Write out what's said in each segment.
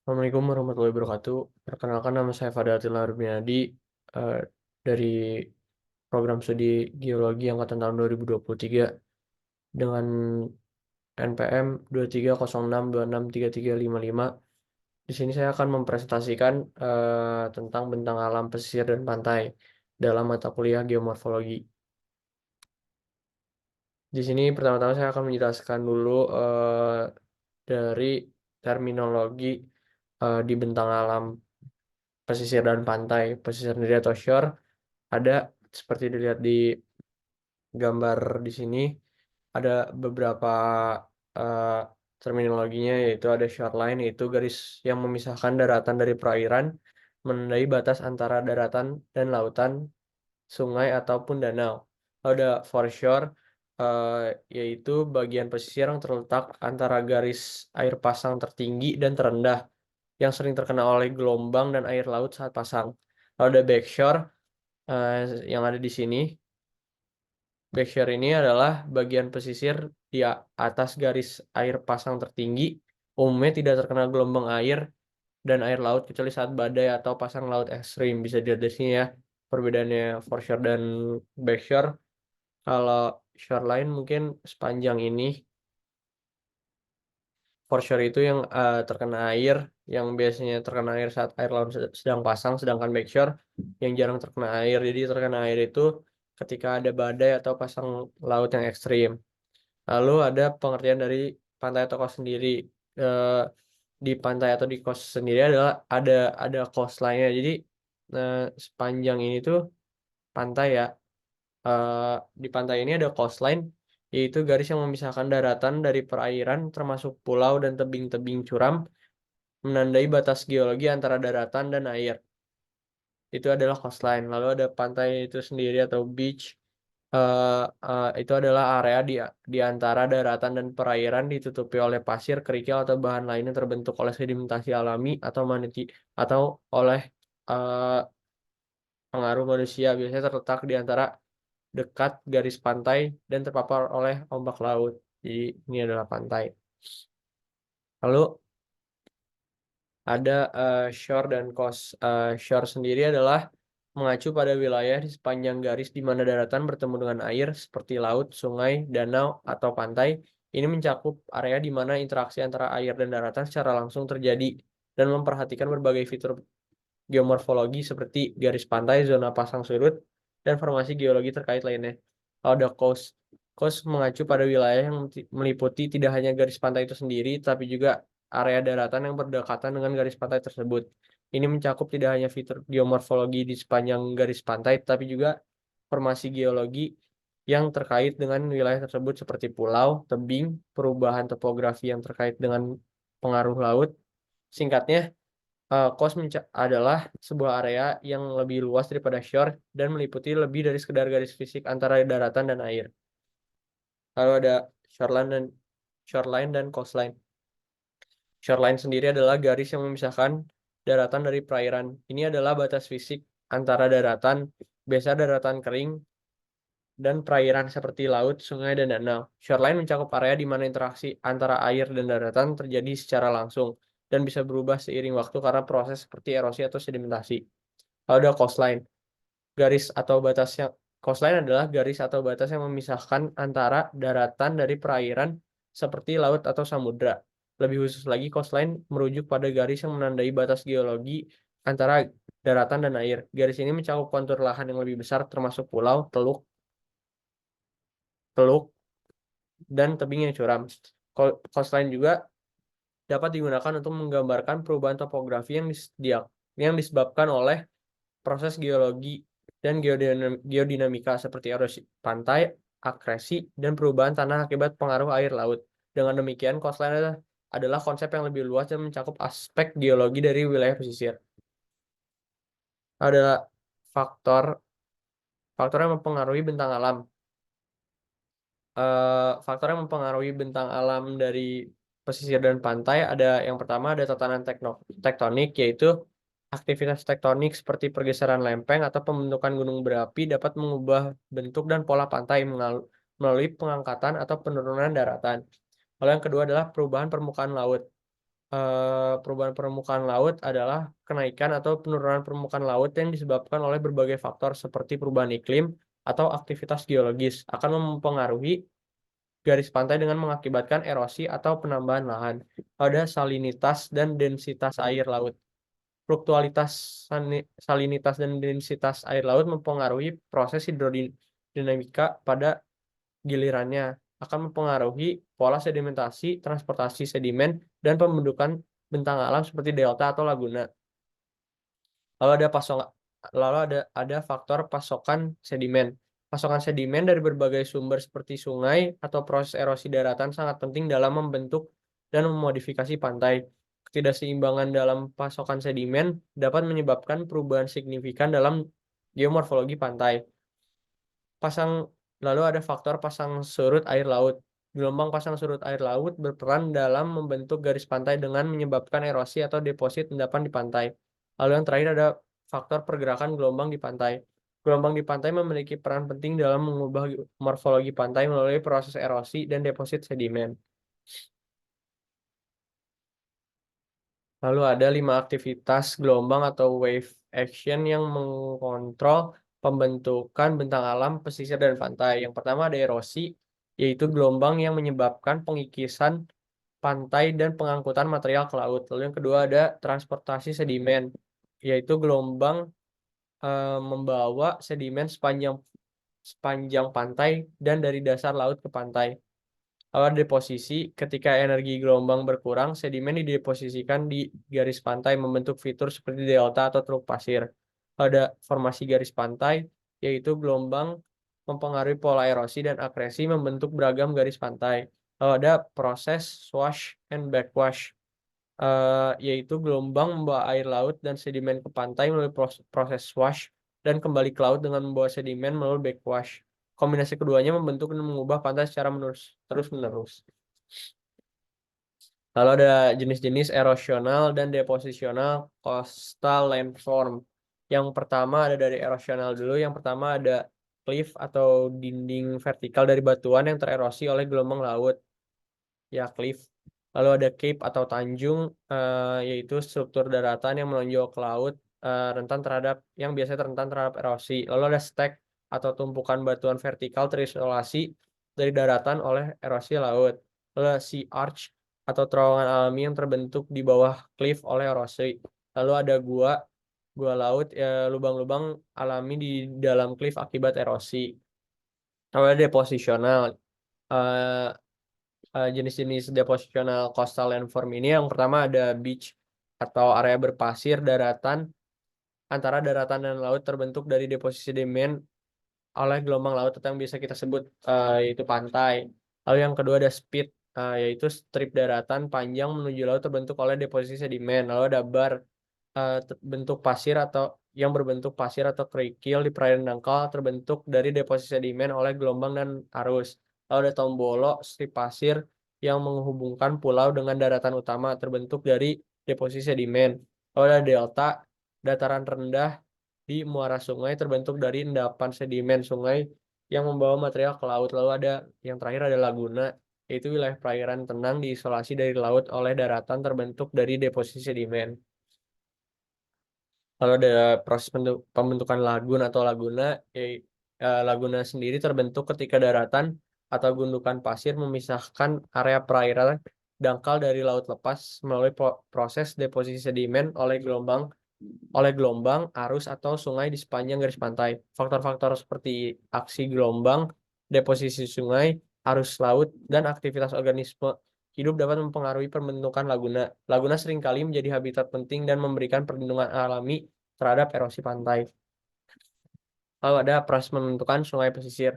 Assalamualaikum warahmatullahi wabarakatuh. Perkenalkan nama saya Fadil Armiadi eh, dari program studi Geologi angkatan tahun 2023 dengan NPM 2306263355. Di sini saya akan mempresentasikan tentang bentang alam pesisir dan pantai dalam mata kuliah geomorfologi. Di sini pertama-tama saya akan menjelaskan dulu dari terminologi di bentang alam pesisir dan pantai. Pesisir sendiri atau shore ada seperti dilihat di gambar di sini, ada beberapa eh, terminologinya, yaitu ada shoreline, yaitu garis yang memisahkan daratan dari perairan, menandai batas antara daratan dan lautan, sungai ataupun danau. Ada foreshore, eh, yaitu bagian pesisir yang terletak antara garis air pasang tertinggi dan terendah yang sering terkena oleh gelombang dan air laut saat pasang. Lalu ada backshore, eh, yang ada di sini. Backshore ini adalah bagian pesisir di atas garis air pasang tertinggi, umumnya tidak terkena gelombang air dan air laut kecuali saat badai atau pasang laut ekstrim. Bisa dilihat di sini ya, perbedaannya foreshore dan backshore. Kalau shoreline mungkin sepanjang ini, foreshore itu yang terkena air, yang biasanya terkena air saat air laut sedang pasang, sedangkan backshore yang jarang terkena air. Jadi terkena air itu ketika ada badai atau pasang laut yang ekstrim. Lalu ada pengertian dari pantai atau coast sendiri. Eh, di pantai atau di coast sendiri adalah ada coastline-nya. Jadi eh, sepanjang ini tuh pantai ya. Eh, di pantai ini ada coastline, yaitu garis yang memisahkan daratan dari perairan, termasuk pulau dan tebing-tebing curam, menandai batas geologi antara daratan dan air. Itu adalah coastline. Lalu ada pantai itu sendiri atau beach. Itu adalah area di antara daratan dan perairan ditutupi oleh pasir, kerikil, atau bahan lain yang terbentuk oleh sedimentasi alami atau atau oleh eh, pengaruh manusia. Biasanya terletak di antara dekat garis pantai dan terpapar oleh ombak laut. Jadi ini adalah pantai. Lalu ada shore dan coast. Shore sendiri adalah mengacu pada wilayah di sepanjang garis di mana daratan bertemu dengan air seperti laut, sungai, danau, atau pantai. Ini mencakup area di mana interaksi antara air dan daratan secara langsung terjadi dan memperhatikan berbagai fitur geomorfologi seperti garis pantai, zona pasang surut, dan formasi geologi terkait lainnya. Kalau ada coast, coast mengacu pada wilayah yang meliputi tidak hanya garis pantai itu sendiri, tapi juga area daratan yang berdekatan dengan garis pantai tersebut. Ini mencakup tidak hanya fitur geomorfologi di sepanjang garis pantai, tapi juga formasi geologi yang terkait dengan wilayah tersebut seperti pulau, tebing, perubahan topografi yang terkait dengan pengaruh laut. Singkatnya, coast adalah sebuah area yang lebih luas daripada shore dan meliputi lebih dari sekedar garis fisik antara daratan dan air. Lalu ada shoreline dan coastline. Shoreline sendiri adalah garis yang memisahkan daratan dari perairan. Ini adalah batas fisik antara daratan, biasa daratan kering, dan perairan seperti laut, sungai, dan danau. Shoreline mencakup area di mana interaksi antara air dan daratan terjadi secara langsung dan bisa berubah seiring waktu karena proses seperti erosi atau sedimentasi. Lalu ada coastline. Garis atau batas yang Coastline adalah garis atau batas yang memisahkan antara daratan dari perairan seperti laut atau samudra. Lebih khusus lagi, coastline merujuk pada garis yang menandai batas geologi antara daratan dan air. Garis ini mencakup kontur lahan yang lebih besar termasuk pulau, teluk, dan tebing yang curam. Coastline juga dapat digunakan untuk menggambarkan perubahan topografi yang disebabkan oleh proses geologi dan geodinamika seperti erosi pantai, akresi, dan perubahan tanah akibat pengaruh air laut. Dengan demikian, coastline adalah konsep yang lebih luas dan mencakup aspek geologi dari wilayah pesisir. Adalah faktor faktor yang mempengaruhi bentang alam. Faktor yang mempengaruhi bentang alam dari pesisir dan pantai ada yang pertama ada tatanan tektonik, yaitu aktivitas tektonik seperti pergeseran lempeng atau pembentukan gunung berapi dapat mengubah bentuk dan pola pantai melalui pengangkatan atau penurunan daratan. Lalu yang kedua adalah perubahan permukaan laut. perubahan permukaan laut adalah kenaikan atau penurunan permukaan laut yang disebabkan oleh berbagai faktor seperti perubahan iklim atau aktivitas geologis akan mempengaruhi garis pantai dengan mengakibatkan erosi atau penambahan lahan. Ada salinitas dan densitas air laut. Fluktualitas salinitas dan densitas air laut mempengaruhi proses hidrodinamika pada gilirannya, akan mempengaruhi pola sedimentasi, transportasi sedimen, dan pembentukan bentang alam seperti delta atau laguna. Lalu ada lalu ada faktor pasokan sedimen. Pasokan sedimen dari berbagai sumber seperti sungai atau proses erosi daratan sangat penting dalam membentuk dan memodifikasi pantai. Ketidakseimbangan dalam pasokan sedimen dapat menyebabkan perubahan signifikan dalam geomorfologi pantai. Lalu ada faktor pasang surut air laut. Gelombang pasang surut air laut berperan dalam membentuk garis pantai dengan menyebabkan erosi atau deposit endapan di pantai. Lalu yang terakhir ada faktor pergerakan gelombang di pantai. Gelombang di pantai memiliki peran penting dalam mengubah morfologi pantai melalui proses erosi dan deposit sedimen. Lalu ada 5 aktivitas gelombang atau wave action yang mengontrol pembentukan bentang alam, pesisir, dan pantai. Yang pertama ada erosi, yaitu gelombang yang menyebabkan pengikisan pantai dan pengangkutan material ke laut. Lalu yang kedua ada transportasi sedimen, yaitu gelombang membawa sedimen sepanjang pantai dan dari dasar laut ke pantai. Lalu deposisi, ketika energi gelombang berkurang, sedimen dideposisikan di garis pantai membentuk fitur seperti delta atau teluk pasir. Ada formasi garis pantai, yaitu gelombang mempengaruhi pola erosi dan akresi membentuk beragam garis pantai. Lalu ada proses swash and backwash, yaitu gelombang membawa air laut dan sedimen ke pantai melalui proses swash dan kembali ke laut dengan membawa sedimen melalui backwash. Kombinasi keduanya membentuk dan mengubah pantai secara terus-menerus. Lalu ada jenis-jenis erosional dan deposisional coastal landform. Yang pertama ada dari erosional dulu. Yang pertama ada cliff atau dinding vertikal dari batuan yang tererosi oleh gelombang laut. Ya, cliff. Lalu ada cape atau tanjung, yaitu struktur daratan yang menonjol ke laut, yang biasanya rentan terhadap erosi. Lalu ada stack atau tumpukan batuan vertikal terisolasi dari daratan oleh erosi laut. Lalu ada sea arch atau terowongan alami yang terbentuk di bawah cliff oleh erosi. Lalu ada gua laut, lubang-lubang alami di dalam cliff akibat erosi. Lalu ada deposisional. eh, Jenis-jenis depositional coastal landform ini yang pertama ada beach atau area berpasir daratan antara daratan dan laut terbentuk dari deposisi sedimen oleh gelombang laut atau yang biasa kita sebut yaitu pantai. Lalu yang kedua ada spit, yaitu strip daratan panjang menuju laut terbentuk oleh deposisi sedimen. Lalu ada bar, bentuk pasir atau yang berbentuk pasir atau kerikil di perairan dangkal terbentuk dari deposisi sedimen oleh gelombang dan arus. Lalu ada tombolo, strip pasir yang menghubungkan pulau dengan daratan utama terbentuk dari deposisi sedimen. Lalu ada delta, dataran rendah di muara sungai terbentuk dari endapan sedimen sungai yang membawa material ke laut. Lalu ada yang terakhir ada laguna, yaitu wilayah perairan tenang diisolasi dari laut oleh daratan terbentuk dari deposisi sedimen. Lalu ada proses pembentukan lagun atau laguna, laguna sendiri terbentuk ketika daratan atau gundukan pasir memisahkan area perairan dangkal dari laut lepas melalui proses deposisi sedimen oleh gelombang, arus atau sungai di sepanjang garis pantai. Faktor-faktor seperti aksi gelombang, deposisi sungai, arus laut, dan aktivitas organisme hidup dapat mempengaruhi pembentukan laguna. Laguna seringkali menjadi habitat penting dan memberikan perlindungan alami terhadap erosi pantai. Lalu ada proses pembentukan sungai pesisir.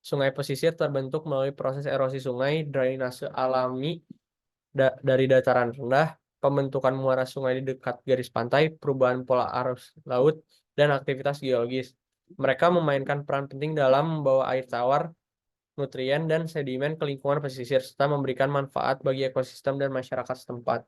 Sungai pesisir terbentuk melalui proses erosi sungai, drainase alami dari dataran rendah, pembentukan muara sungai di dekat garis pantai, perubahan pola arus laut, dan aktivitas geologis. Mereka memainkan peran penting dalam membawa air tawar, nutrien, dan sedimen ke lingkungan pesisir, serta memberikan manfaat bagi ekosistem dan masyarakat setempat.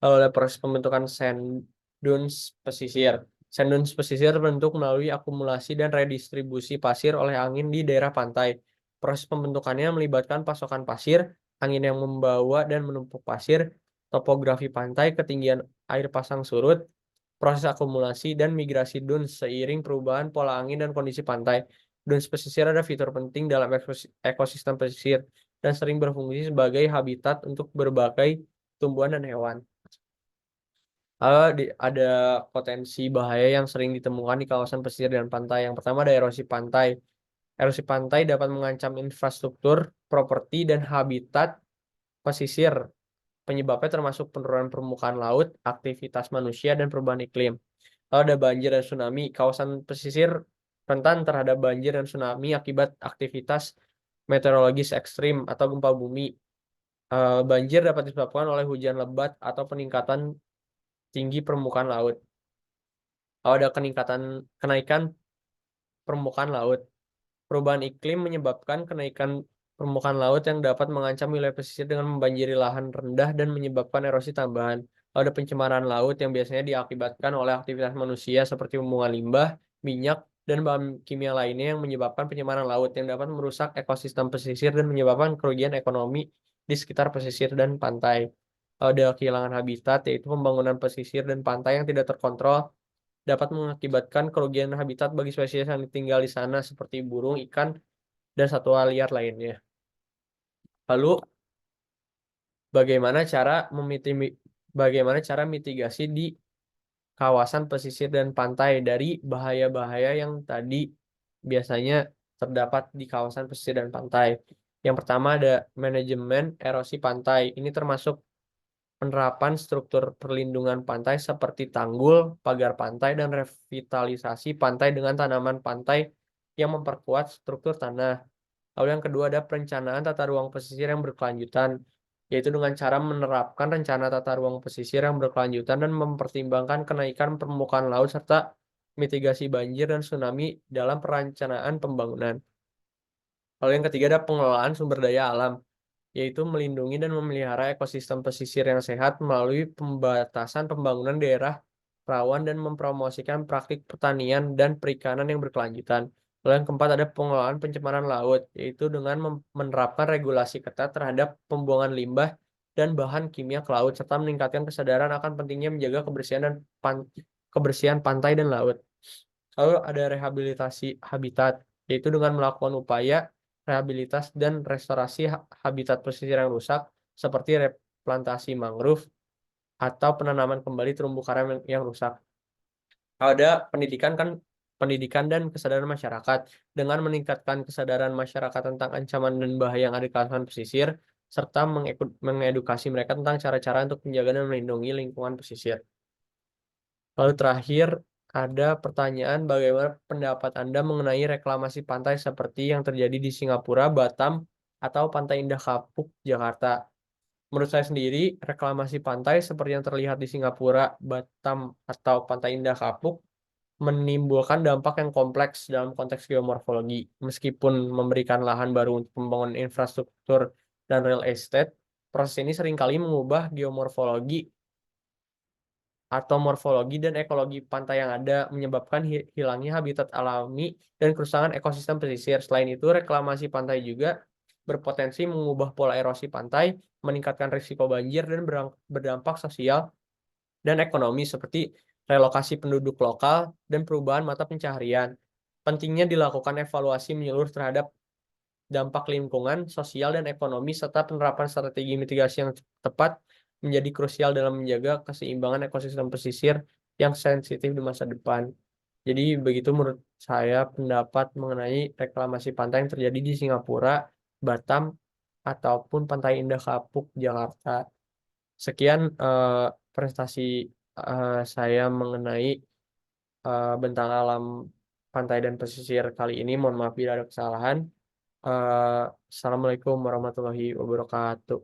Lalu ada proses pembentukan sand dunes pesisir. Sand dunes pesisir terbentuk melalui akumulasi dan redistribusi pasir oleh angin di daerah pantai. Proses pembentukannya melibatkan pasokan pasir, angin yang membawa dan menumpuk pasir, topografi pantai, ketinggian air pasang surut, proses akumulasi, dan migrasi dunes seiring perubahan pola angin dan kondisi pantai. Dunes pesisir ada fitur penting dalam ekosistem pesisir dan sering berfungsi sebagai habitat untuk berbagai tumbuhan dan hewan. Ada potensi bahaya yang sering ditemukan di kawasan pesisir dan pantai. Yang pertama ada erosi pantai. Erosi pantai dapat mengancam infrastruktur, properti, dan habitat pesisir. Penyebabnya termasuk penurunan permukaan laut, aktivitas manusia, dan perubahan iklim. Lalu ada banjir dan tsunami. Kawasan pesisir rentan terhadap banjir dan tsunami akibat aktivitas meteorologis ekstrim atau gempa bumi. Banjir dapat disebabkan oleh hujan lebat atau peningkatan tinggi permukaan laut. Lalu ada kenaikan permukaan laut. Perubahan iklim menyebabkan kenaikan permukaan laut yang dapat mengancam wilayah pesisir dengan membanjiri lahan rendah dan menyebabkan erosi tambahan. Lalu ada pencemaran laut yang biasanya diakibatkan oleh aktivitas manusia seperti pembuangan limbah, minyak, dan bahan kimia lainnya yang menyebabkan pencemaran laut yang dapat merusak ekosistem pesisir dan menyebabkan kerugian ekonomi di sekitar pesisir dan pantai. Lalu ada kehilangan habitat, yaitu pembangunan pesisir dan pantai yang tidak terkontrol dapat mengakibatkan kerugian habitat bagi spesies yang tinggal di sana seperti burung, ikan, dan satwa liar lainnya. Lalu bagaimana cara mitigasi di kawasan pesisir dan pantai dari bahaya-bahaya yang tadi biasanya terdapat di kawasan pesisir dan pantai. Yang pertama ada manajemen erosi pantai. Ini termasuk penerapan struktur perlindungan pantai seperti tanggul, pagar pantai, dan revitalisasi pantai dengan tanaman pantai yang memperkuat struktur tanah. Lalu yang kedua ada perencanaan tata ruang pesisir yang berkelanjutan, yaitu dengan cara menerapkan rencana tata ruang pesisir yang berkelanjutan dan mempertimbangkan kenaikan permukaan laut serta mitigasi banjir dan tsunami dalam perencanaan pembangunan. Lalu yang ketiga ada pengelolaan sumber daya alam, yaitu melindungi dan memelihara ekosistem pesisir yang sehat melalui pembatasan pembangunan daerah rawan dan mempromosikan praktik pertanian dan perikanan yang berkelanjutan. Lalu yang keempat ada pengelolaan pencemaran laut, yaitu dengan menerapkan regulasi ketat terhadap pembuangan limbah dan bahan kimia ke laut, serta meningkatkan kesadaran akan pentingnya menjaga kebersihan pantai dan laut. Lalu ada rehabilitasi habitat, yaitu dengan melakukan upaya rehabilitas dan restorasi habitat pesisir yang rusak, seperti replantasi mangrove atau penanaman kembali terumbu karang yang rusak. Pendidikan dan kesadaran masyarakat dengan meningkatkan kesadaran masyarakat tentang ancaman dan bahaya yang ada di kawasan pesisir, serta mengedukasi mereka tentang cara-cara untuk menjaga dan melindungi lingkungan pesisir. Lalu terakhir, ada pertanyaan bagaimana pendapat Anda mengenai reklamasi pantai seperti yang terjadi di Singapura, Batam, atau Pantai Indah Kapuk, Jakarta. Menurut saya sendiri, reklamasi pantai seperti yang terlihat di Singapura, Batam, atau Pantai Indah Kapuk menimbulkan dampak yang kompleks dalam konteks geomorfologi. Meskipun memberikan lahan baru untuk pembangunan infrastruktur dan real estate, proses ini seringkali mengubah geomorfologi atau morfologi dan ekologi pantai yang ada, menyebabkan hilangnya habitat alami dan kerusakan ekosistem pesisir. Selain itu, reklamasi pantai juga berpotensi mengubah pola erosi pantai, meningkatkan risiko banjir, dan berdampak sosial dan ekonomi seperti relokasi penduduk lokal dan perubahan mata pencaharian. Pentingnya dilakukan evaluasi menyeluruh terhadap dampak lingkungan, sosial, dan ekonomi, serta penerapan strategi mitigasi yang tepat menjadi krusial dalam menjaga keseimbangan ekosistem pesisir yang sensitif di masa depan. Jadi begitu menurut saya pendapat mengenai reklamasi pantai yang terjadi di Singapura, Batam, ataupun Pantai Indah Kapuk, Jakarta. Sekian prestasi saya mengenai bentang alam pantai dan pesisir kali ini. Mohon maaf bila ada kesalahan. Assalamualaikum warahmatullahi wabarakatuh.